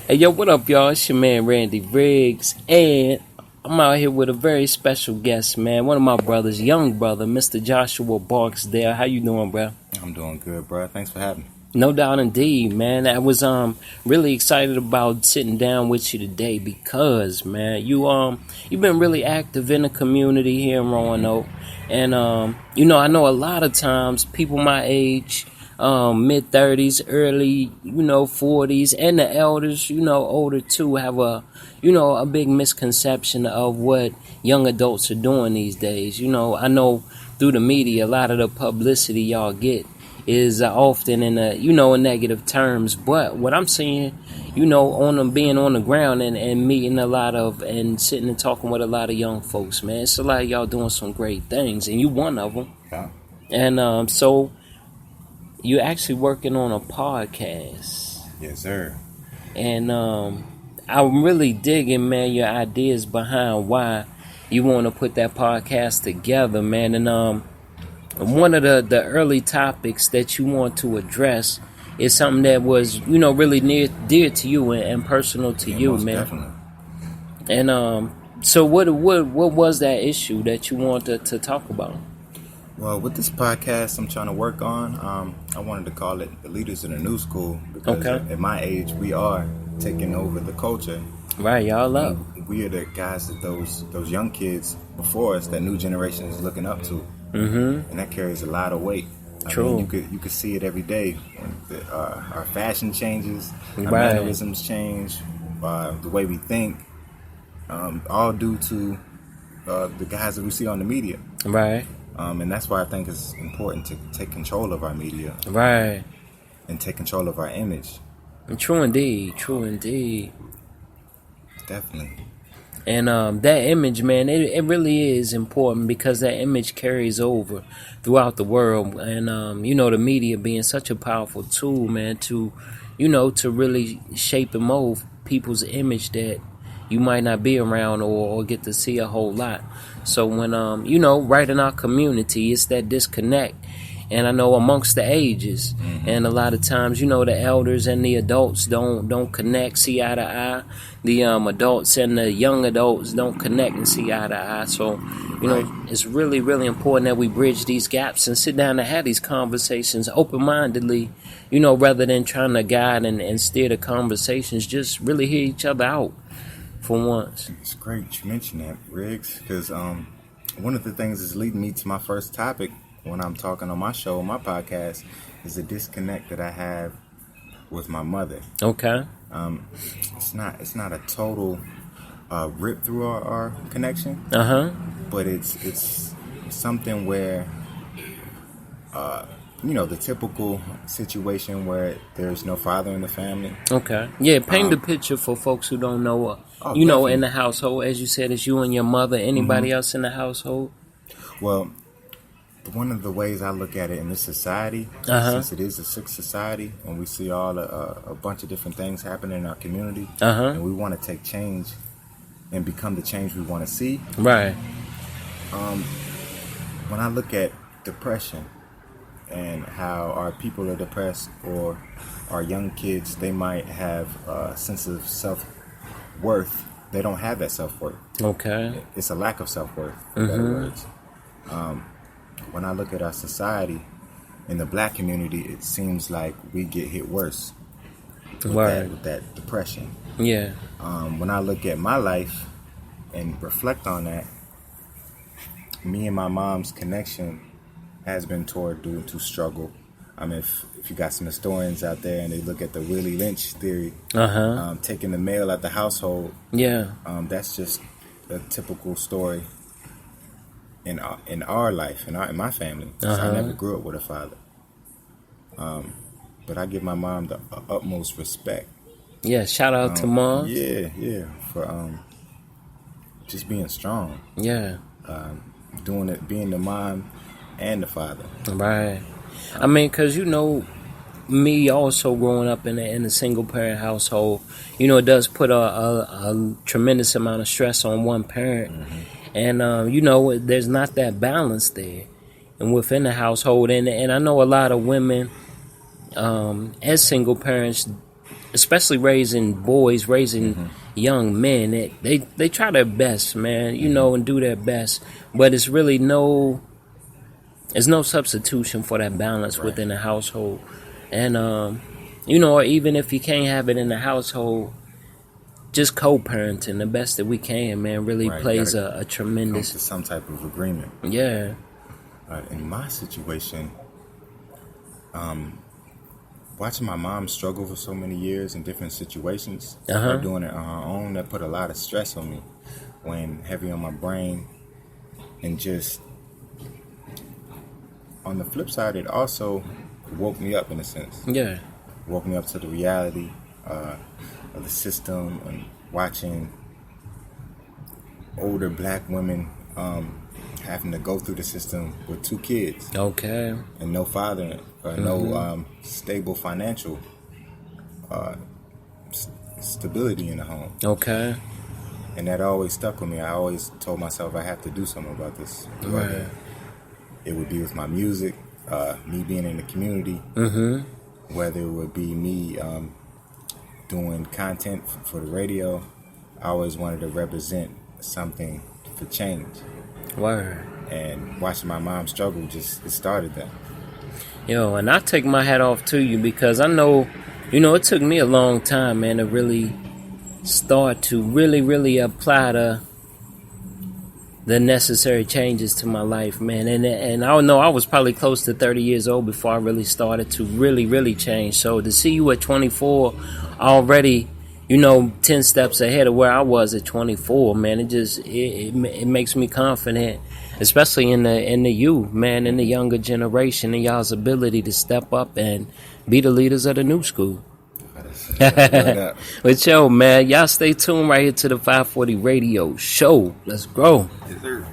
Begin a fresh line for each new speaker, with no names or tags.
Hey, yo, what up, y'all? It's your man, Randy Riggs, and I'm out here with a very special guest, man. One of my brothers, young brother, Mr. Joshua Barksdale. How you doing, bro?
I'm doing good, bro. Thanks for having me.
No doubt indeed, man. I was really excited about sitting down with you today because, man, you've been really active in the community here in Roanoke. And I know a lot of times people my age, mid-30s, early, 40s, and the elders, older too, have a big misconception of what young adults are doing these days. I know through the media, a lot of the publicity y'all get is often in in negative terms. But what I'm seeing, on them being on the ground and meeting a lot of and sitting and talking with a lot of young folks, man, it's a lot of y'all doing some great things, and you one of them.
Yeah.
And so you're actually working on a podcast.
Yes, sir.
And I'm really digging, man, your ideas behind why you want to put that podcast together, man. And one of the early topics that you want to address is something that was, really dear to you and personal to you,
most
man.
Definitely.
And so what was that issue that you wanted to talk about?
Well, with this podcast I'm trying to work on, I wanted to call it The Leaders in the New School because at my age we are taking over the culture.
Right, y'all up.
We are the guys that those young kids before us, that new generation is looking up to.
Mm-hmm.
And that carries a lot of weight.
True.
I mean, you could see it every day. Our fashion changes, our
Right.
mannerisms change, the way we think, all due to the guys that we see on the media.
Right.
And that's why I think it's important to take control of our media.
Right.
And take control of our image.
True indeed. True indeed.
Definitely.
And that image, man, it really is important because that image carries over throughout the world. And, the media being such a powerful tool, man, to really shape and mold people's image that you might not be around or get to see a whole lot. So when, right in our community, it's that disconnect. And I know amongst the ages, and a lot of times, the elders and the adults don't connect, see eye to eye. The adults and the young adults don't connect and see eye to eye. So, it's really, really important that we bridge these gaps and sit down and have these conversations open-mindedly, rather than trying to guide and steer the conversations. Just really hear each other out for once.
It's great you mentioned that, Riggs, because one of the things that's leading me to my first topic when I'm talking on my show, my podcast, is the disconnect that I have with my mother.
Okay.
It's not a total rip through our connection. But it's something where the typical situation where there's no father in the family.
Okay. Yeah, paint the picture for folks who don't know.
Definitely.
In the household, as you said, it's you and your mother. Anybody else in the household?
Well, one of the ways I look at it in this society, since it is a sick society, and we see all a bunch of different things happening in our community, and we want to take change and become the change we want to see.
Right.
When I look at depression and how our people are depressed, or our young kids, they might have a sense of self-worth. They don't have that self-worth.
Okay.
It's a lack of self-worth, in better words. When I look at our society, in the black community, it seems like we get hit worse with that depression.
Yeah.
When I look at my life and reflect on that, me and my mom's connection has been toward due to struggle. I mean, if you got some historians out there and they look at the Willie Lynch theory, taking the male out the household, that's just a typical story in our life, in my family. I never grew up with a father, but I give my mom the utmost respect.
Yeah, shout out to mom.
Yeah, for just being strong.
Yeah,
doing it, being the mom and the father.
Right. I mean, because me also growing up in a single parent household, it does put a tremendous amount of stress on one parent. And, there's not that balance there and within the household. And I know a lot of women, as single parents, especially raising boys, raising young men, they try their best, man, you know, and do their best. But it's really there's no substitution for that balance within the household. And, you know, or even if you can't have it in the household, just co-parenting the best that we can, man, really plays a tremendous...
Come to some type of agreement.
Yeah.
In my situation, watching my mom struggle for so many years in different situations, her doing it on her own, that put a lot of stress on me, weighing heavy on my brain. And just on the flip side, it also woke me up in a sense.
Yeah.
Woke me up to the reality of the system, and watching older black women having to go through the system with 2 kids.
Okay.
And no father, no stable financial stability in the home.
Okay.
And that always stuck with me. I always told myself I have to do something about this.
Right.
It would be with my music, me being in the community, whether it would be me doing content for the radio. I always wanted to represent something for change.
Word.
And watching my mom struggle, it started that.
Yo, and I take my hat off to you, because I know, you know, it took me a long time, man, to really start to really apply the necessary changes to my life, man. And I know I was probably close to 30 years old before I really started to really change. So to see you at 24 already, you know, 10 steps ahead of where I was at 24, man, it makes me confident, especially in the youth, man, in the younger generation, and y'all's ability to step up and be the leaders of the new school. But yo, man, y'all stay tuned right here to the 540 radio show. Let's go.
Yes, sir.